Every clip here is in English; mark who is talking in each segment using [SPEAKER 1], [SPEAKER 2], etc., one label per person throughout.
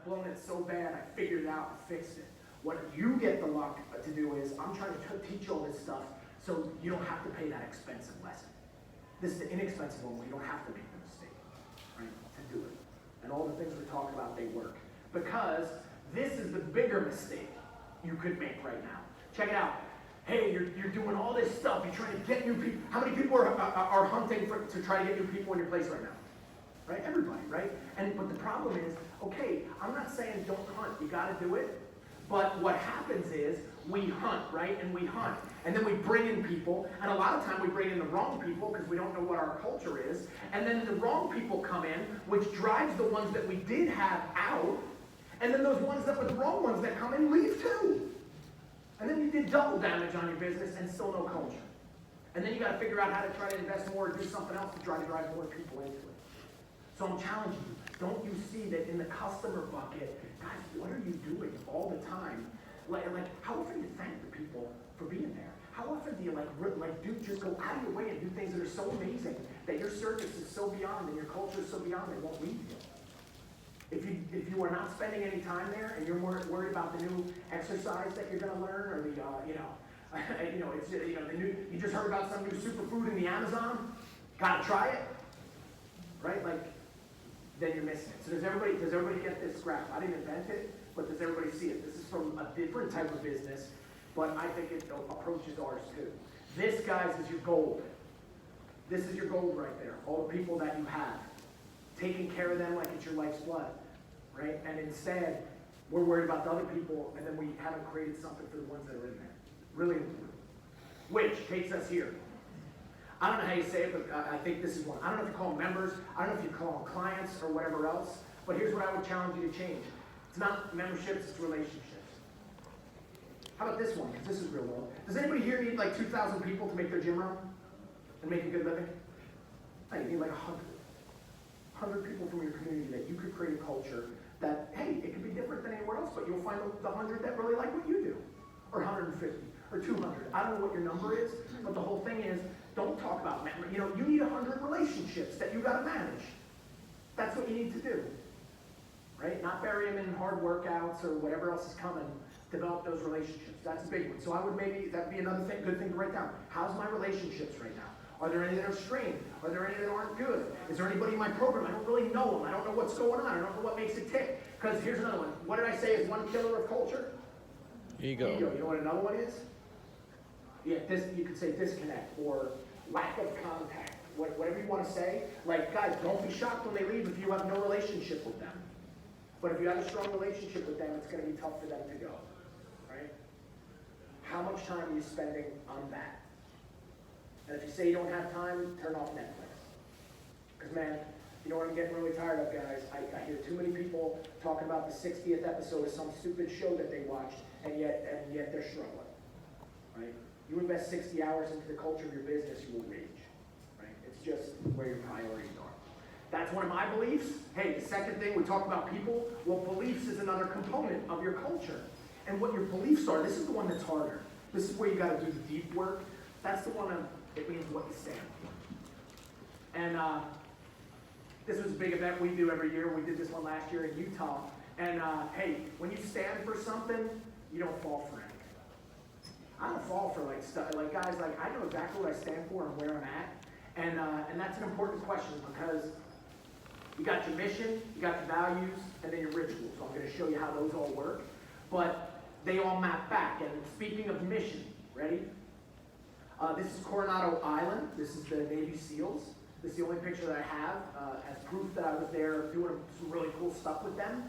[SPEAKER 1] blown it so bad, I figured it out and fixed it. What you get the luck to do is, I'm trying to teach all this stuff so you don't have to pay that expensive lesson. This is the inexpensive one where you don't have to make the mistake, right, to do it. And all the things we're talking about, they work. Because this is the bigger mistake you could make right now. Check it out. Hey, you're doing all this stuff. You're trying to get new people. How many people are hunting to try to get new people in your place right now? Right? Everybody, right? But the problem is, okay, I'm not saying don't hunt. You got to do it. But what happens is we hunt, right? And we hunt. And then we bring in people. And a lot of time we bring in the wrong people because we don't know what our culture is. And then the wrong people come in, which drives the ones that we did have out. And then those ones that were the wrong ones that come in leave too. And then you did double damage on your business and still no culture. And then you got to figure out how to try to invest more or do something else to try to drive more people into it. So I'm challenging you. Don't you see that in the customer bucket, guys, what are you doing all the time? Like how often do you thank the people for being there? How often do you just go out of your way and do things that are so amazing that your service is so beyond and your culture is so beyond they won't leave you? If you are not spending any time there and you're more worried about the new exercise that you're going to learn or the new, you just heard about some new superfood in the Amazon, gotta try it, right? Then you're missing it. So does everybody get this graph? I didn't invent it, but does everybody see it? This is from a different type of business, but I think it approaches ours too. This, guys, is your gold. This is your gold right there. All the people that you have. Taking care of them like it's your life's blood, right? And instead, we're worried about the other people, and then we haven't created something for the ones that are in there. Really important. Which takes us here. I don't know how you say it, but I think this is one. I don't know if you call them members. I don't know if you call them clients or whatever else, but here's what I would challenge you to change. It's not memberships, it's relationships. How about this one? Because this is real world. Does anybody here need like 2,000 people to make their gym run and make a good living? No, you need like 100 people from your community that you could create a culture that, hey, it could be different than anywhere else, but you'll find the 100 that really like what you do, or 150, or 200. I don't know what your number is, but the whole thing is, don't talk about, you need 100 relationships that you got to manage. That's what you need to do, right? Not bury them in hard workouts or whatever else is coming. Develop those relationships. That's a big one. So I would that'd be another good thing to write down. How's my relationships right now? Are there any that are strained? Are there any that aren't good? Is there anybody in my program? I don't really know them. I don't know what's going on. I don't know what makes it tick. Because here's another one. What did I say is one killer of culture?
[SPEAKER 2] Ego.
[SPEAKER 1] You know what another one is? Yeah, you could say disconnect or lack of contact. Whatever you want to say. Like, guys, don't be shocked when they leave if you have no relationship with them. But if you have a strong relationship with them, it's going to be tough for them to go. Right? How much time are you spending on that? And if you say you don't have time, turn off Netflix. Because, man, you know what I'm getting really tired of, guys? I hear too many people talking about the 60th episode of some stupid show that they watched, and yet they're struggling. Right? You invest 60 hours into the culture of your business, you will rage. Right? It's just where your priorities are. That's one of my beliefs. Hey, the second thing, we talk about people. Well, beliefs is another component of your culture. And what your beliefs are, this is the one that's harder. This is where you got to do the deep work. That's the one it means what you stand for. And this was a big event we do every year. We did this one last year in Utah. And hey, when you stand for something, you don't fall for anything. I don't fall for guys, I know exactly what I stand for and where I'm at. And that's an important question because you got your mission, you got your values, and then your rituals. So I'm going to show you how those all work. But they all map back. And speaking of mission, ready? This is Coronado Island. This is the Navy SEALs. This is the only picture that I have as proof that I was there doing some really cool stuff with them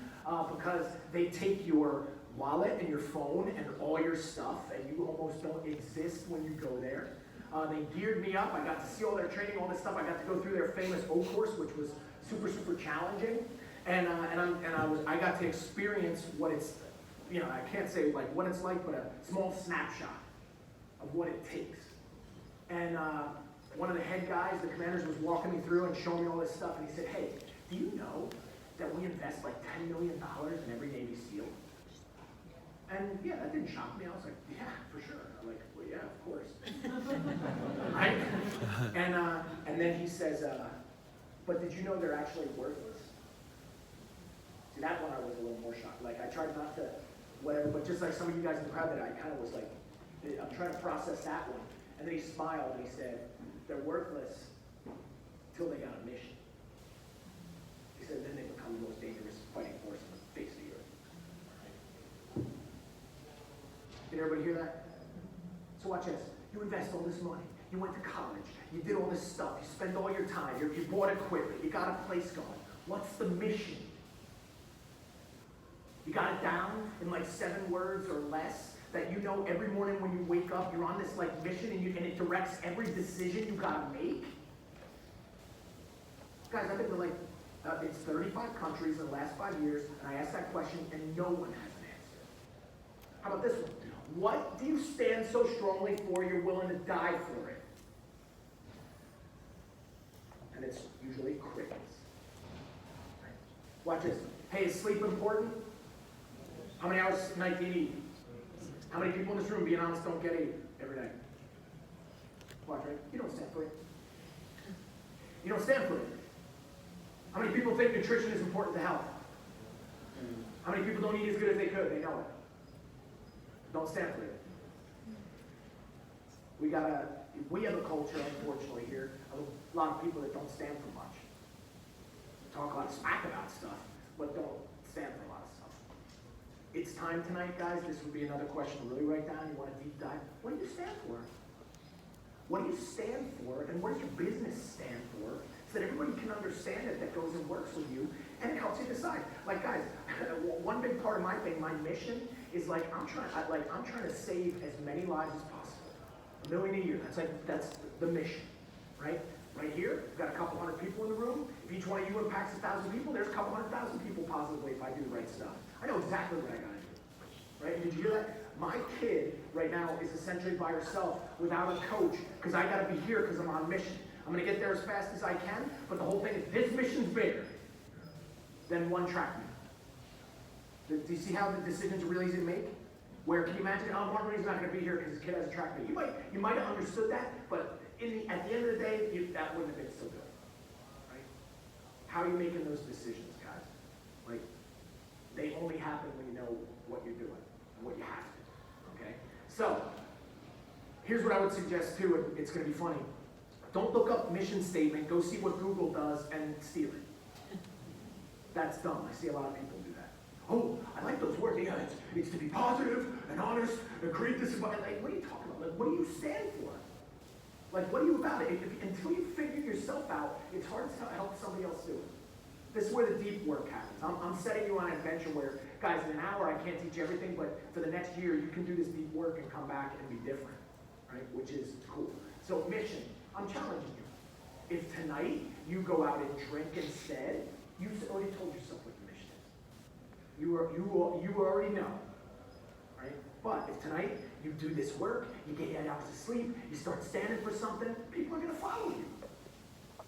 [SPEAKER 1] because they take your wallet and your phone and all your stuff and you almost don't exist when you go there. They geared me up. I got to see all their training, all this stuff. I got to go through their famous O course, which was super, super challenging. And I got to experience what it's, I can't say like what it's like, but a small snapshot of what it takes. And one of the head guys, the commanders, was walking me through and showing me all this stuff. And he said, hey, do you know that we invest like $10 million in every Navy SEAL? And yeah, that didn't shock me. I was like, yeah, for sure. I'm like, well, yeah, of course. Right? And then he says, but did you know they're actually worthless? See, that one I was a little more shocked. Like, I tried not to, whatever, but just like some of you guys in the crowd that I kind of was like, I'm trying to process that one. And then he smiled and he said, they're worthless till they got a mission. He said, then they become the most dangerous fighting force on the face of the earth. Did everybody hear that? So watch this. You invest all this money. You went to college. You did all this stuff. You spend all your time. You bought equipment. You got a place going. What's the mission? You got it down in like 7 words or less that you know every morning when you wake up, you're on this like mission and it directs every decision you gotta make? Guys, I've been to like, it's 35 countries in the last 5 years, and I asked that question and no one has an answer. How about this one? What do you stand so strongly for you're willing to die for it? And it's usually crickets. Watch this. Hey, is sleep important? How many hours a night do you need? How many people in this room, being honest, don't get 8 every night? Watch, right? You don't stand for it. You don't stand for it. How many people think nutrition is important to health? How many people don't eat as good as they could? They know it. Don't stand for it. We have a culture, unfortunately, here, of a lot of people that don't stand for much. Talk a lot of smack about stuff, but don't stand for a lot of stuff. It's time tonight, guys. This would be another question to really write down. You want a deep dive? What do you stand for? What do you stand for, and what does your business stand for, so that everybody can understand it that goes and works with you, and it helps you decide. Like, guys, one big part of my thing, my mission, is like I'm trying to save as many lives as possible. 1 million a year. That's the mission, right? Right here, we've got a couple hundred people in the room. If each one of you impacts 1,000 people, there's a couple 100,000 people positively if I do the right stuff. I know exactly what I gotta do, right? Did you hear that? My kid right now is essentially by herself without a coach because I gotta be here because I'm on mission. I'm gonna get there as fast as I can, but the whole thing is this mission's bigger than one track meet. Do you see how the decisions are really easy to make? Where, can you imagine, Marguerite's not gonna be here because his kid has a track meet. You might have understood that, but at the end of the day, that wouldn't have been so good, right? How are you making those decisions, guys? Like, they only happen when you know what you're doing and what you have to, okay? So, here's what I would suggest too, and it's gonna be funny. Don't look up mission statement, go see what Google does and steal it. That's dumb, I see a lot of people do that. Oh, I like those words, yeah, it's to be positive and honest and create this, like, what are you talking about? Like, what do you stand for? Like, what are you about? Until you figure yourself out, it's hard to help somebody else do it. This is where the deep work happens. I'm setting you on an adventure where, guys, in an hour I can't teach everything, but for the next year you can do this deep work and come back and be different, right? Which is cool. So mission, I'm challenging you. If tonight you go out and drink instead, you've already told yourself what the mission is. You already know, right? But if tonight you do this work, you get 8 hours of sleep, you start standing for something, people are going to follow you.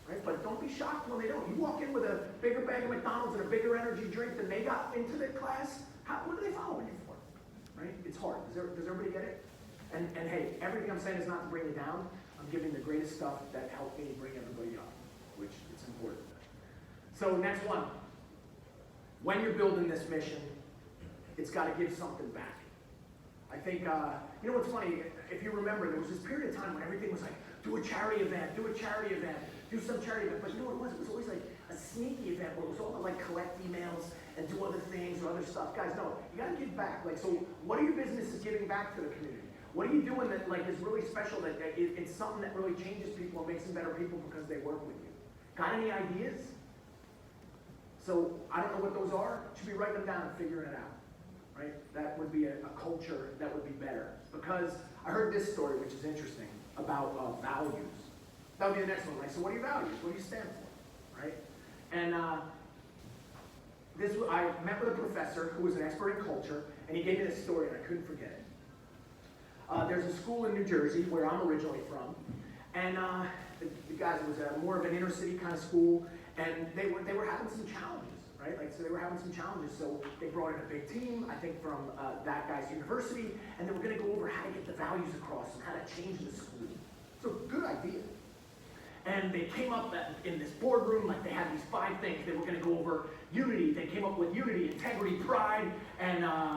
[SPEAKER 1] Right? But don't be shocked when they don't. You walk in with a bigger bag of McDonald's and a bigger energy drink than they got into the class, what are they following you for? Right? It's hard. Does everybody get it? And hey, everything I'm saying is not to bring you down. I'm giving the greatest stuff that helped me bring everybody up, which it's important. So next one. When you're building this mission, it's got to give something back. I think, you know what's funny? If you remember, there was this period of time when everything was like, do a charity event, do some charity event. But you know what it was? It was always like a sneaky event where it was all to like collect emails and do other things or other stuff. Guys, no, you got to give back. Like, so what are your businesses giving back to the community? What are you doing that like is really special, that it's something that really changes people and makes them better people because they work with you? Got any ideas? So I don't know what those are. You should be writing them down and figuring it out. Right? That would be a culture that would be better. Because I heard this story, which is interesting, about values. That would be the next one. Like, so what are your values? What do you stand for? Right? And I met with a professor who was an expert in culture, and he gave me this story, and I couldn't forget it. There's a school in New Jersey, where I'm originally from, and the guys, it was more of an inner city kind of school, and they were having some challenges. Right? Like, so they were having some challenges, so they brought in a big team, I think from that guy's university, and they were going to go over how to get the values across and how to change the school. So, good idea. and they came up in this boardroom, like they had these 5 things. They were going to go over unity. They came up with unity, integrity, pride, and